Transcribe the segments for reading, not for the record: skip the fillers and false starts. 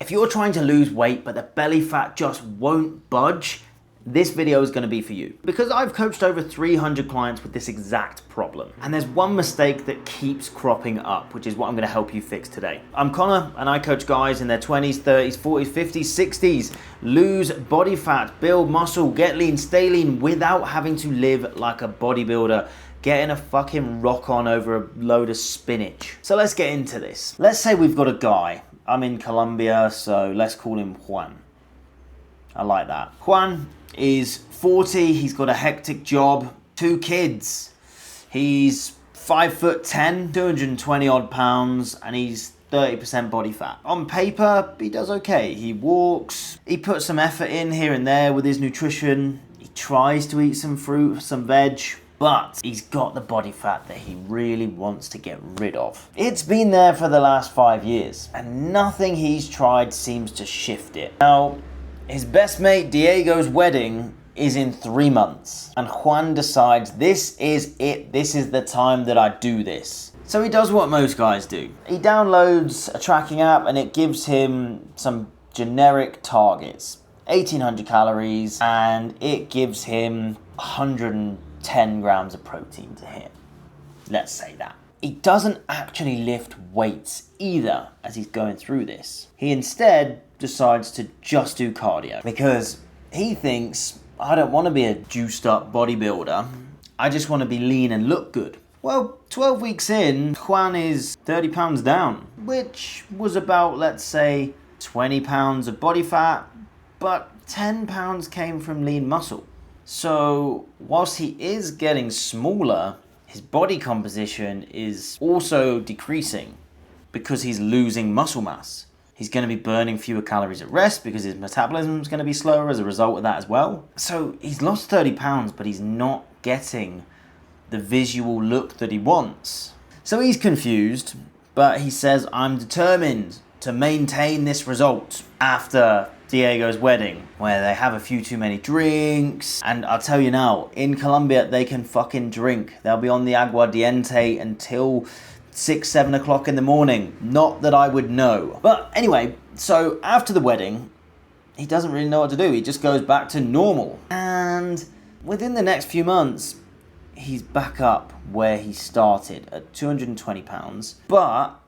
If you're trying to lose weight but the belly fat just won't budge, this video is going to be for you. Because I've coached over 300 clients with this exact problem. And there's one mistake that keeps cropping up, which is what I'm going to help you fix today. I'm Connor, and I coach guys in their 20s, 30s, 40s, 50s, 60s. Lose body fat, build muscle, get lean, stay lean without having to live like a bodybuilder, getting a fucking rock on over a load of spinach. So let's get into this. Let's say we've got a guy. I'm in Colombia, so let's call him Juan. I like that. Juan is 40, he's got a hectic job, 2 kids. He's 5'10", 220 odd pounds, and he's 30% body fat. On paper, he does okay. He walks, he puts some effort in here and there with his nutrition. He tries to eat some fruit, some veg, but he's got the body fat that he really wants to get rid of. It's been there for the last 5 years, and nothing he's tried seems to shift it. Now, his best mate Diego's wedding is in 3 months, and Juan decides this is it, this is the time that I do this. So he does what most guys do. He downloads a tracking app and it gives him some generic targets. 1800 calories, and it gives him 110 grams of protein to hit. Let's say that. He doesn't actually lift weights either as he's going through this. He instead decides to just do cardio because he thinks, I don't want to be a juiced up bodybuilder. I just want to be lean and look good. Well, 12 weeks in, Juan is 30 pounds down, which was about, let's say, 20 pounds of body fat, but 10 pounds came from lean muscle. So whilst he is getting smaller, his body composition is also decreasing because he's losing muscle mass. He's going to be burning fewer calories at rest because his metabolism is going to be slower as a result of that as well. So he's lost 30 pounds, but he's not getting the visual look that he wants. So he's confused, but he says, I'm determined to maintain this result after Diego's wedding, where they have a few too many drinks. And I'll tell you now, in Colombia, they can fucking drink. They'll be on the aguardiente until 6, 7 o'clock in the morning. Not that I would know. But anyway, so after the wedding, he doesn't really know what to do. He just goes back to normal. And within the next few months, he's back up where he started at 220 pounds, but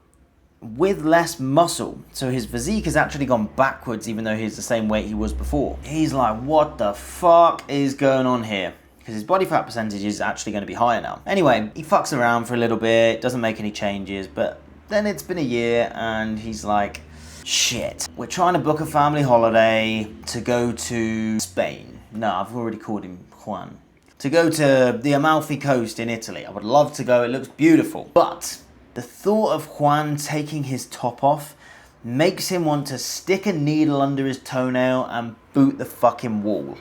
with less muscle. So his physique has actually gone backwards even though he's the same weight he was before. He's like, what the fuck is going on here? Because his body fat percentage is actually going to be higher now. Anyway, he fucks around for a little bit, doesn't make any changes, but then it's been a year and he's like, shit, we're trying to book a family holiday to go to Spain. No, I've already called him Juan. To go to the Amalfi Coast in Italy. I would love to go, it looks beautiful. But the thought of Juan taking his top off makes him want to stick a needle under his toenail and boot the fucking wall.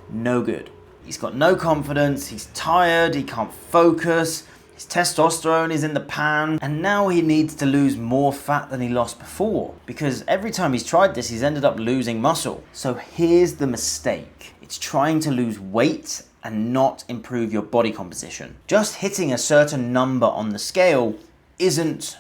No good. He's got no confidence, he's tired, he can't focus, his testosterone is in the pan, and now he needs to lose more fat than he lost before. Because every time he's tried this, he's ended up losing muscle. So here's the mistake. It's trying to lose weight and not improve your body composition. Just hitting a certain number on the scale isn't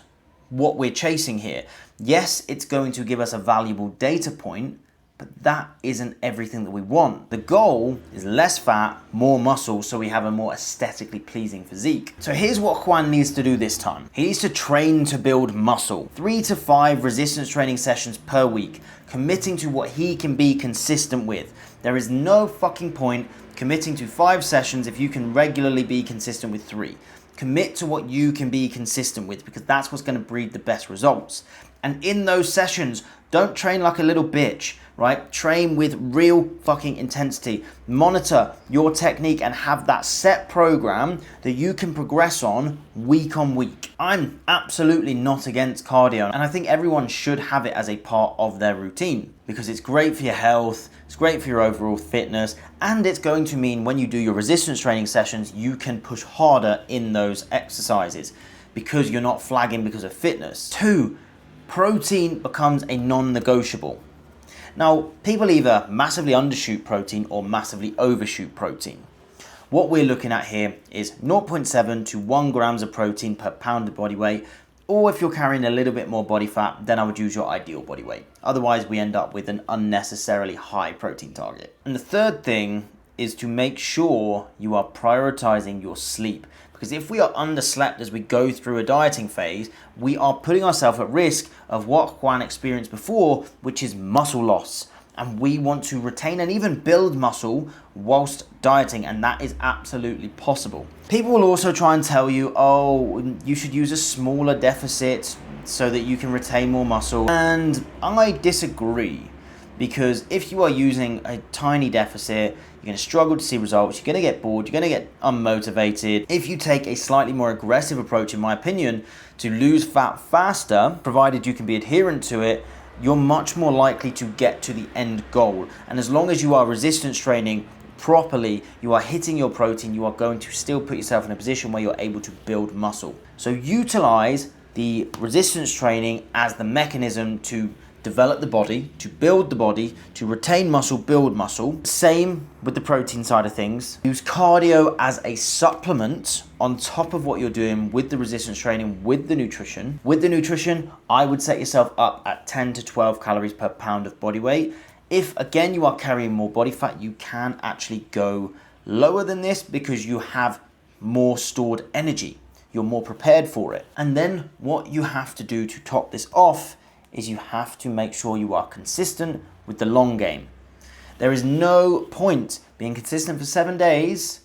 what we're chasing here. Yes, it's going to give us a valuable data point, but that isn't everything that we want. The goal is less fat, more muscle, so we have a more aesthetically pleasing physique. So here's what Juan needs to do this time. He needs to train to build muscle. 3 to 5 resistance training sessions per week, committing to what he can be consistent with. There is no fucking point committing to 5 sessions if you can regularly be consistent with 3. Commit to what you can be consistent with because that's what's going to breed the best results. And in those sessions, don't train like a little bitch, right? Train with real fucking intensity. Monitor your technique and have that set program that you can progress on week. I'm absolutely not against cardio, and I think everyone should have it as a part of their routine because it's great for your health, it's great for your overall fitness, and it's going to mean when you do your resistance training sessions, you can push harder in those exercises because you're not flagging because of fitness. 2, protein becomes a non-negotiable. Now, people either massively undershoot protein or massively overshoot protein. What we're looking at here is 0.7 to 1 grams of protein per pound of body weight Or if you're carrying a little bit more body fat, then I would use your ideal body weight. Otherwise, we end up with an unnecessarily high protein target. And the third thing is to make sure you are prioritizing your sleep. Because if we are underslept as we go through a dieting phase, we are putting ourselves at risk of what Juan experienced before, which is muscle loss. And we want to retain and even build muscle whilst dieting, and that is absolutely possible. People will also try and tell you, oh, you should use a smaller deficit so that you can retain more muscle. And I disagree, because if you are using a tiny deficit, you're going to struggle to see results, you're going to get bored, you're going to get unmotivated. If you take a slightly more aggressive approach, in my opinion, to lose fat faster, provided you can be adherent to it, you're much more likely to get to the end goal. And as long as you are resistance training properly, you are hitting your protein, you are going to still put yourself in a position where you're able to build muscle. So utilize the resistance training as the mechanism to develop the body, to build the body, to retain muscle, build muscle. Same with the protein side of things. Use cardio as a supplement on top of what you're doing with the resistance training, with the nutrition. With the nutrition, I would set yourself up at 10 to 12 calories per pound of body weight. If, again, you are carrying more body fat, you can actually go lower than this because you have more stored energy. You're more prepared for it. And then what you have to do to top this off is you have to make sure you are consistent with the long game. There is no point being consistent for 7 days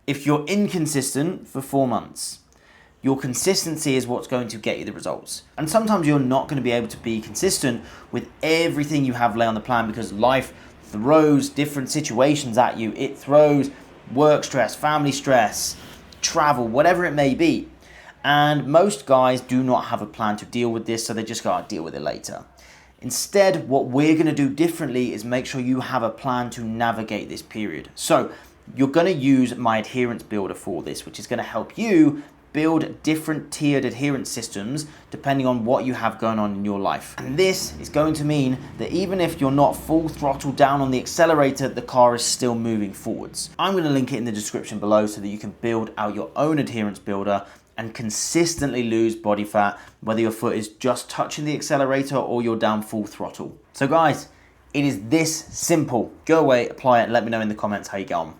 if you're inconsistent for 4 months. Your consistency is what's going to get you the results. And sometimes you're not going to be able to be consistent with everything you have laid on the plan because life throws different situations at you. It throws work stress, family stress, travel, whatever it may be. And most guys do not have a plan to deal with this, so they just gotta deal with it later. Instead, what we're gonna do differently is make sure you have a plan to navigate this period. So you're gonna use my adherence builder for this, which is gonna help you build different tiered adherence systems depending on what you have going on in your life. And this is going to mean that even if you're not full throttle down on the accelerator, the car is still moving forwards. I'm gonna link it in the description below so that you can build out your own adherence builder and consistently lose body fat, whether your foot is just touching the accelerator or you're down full throttle. So guys, it is this simple. Go away, apply it, and let me know in the comments how you get on.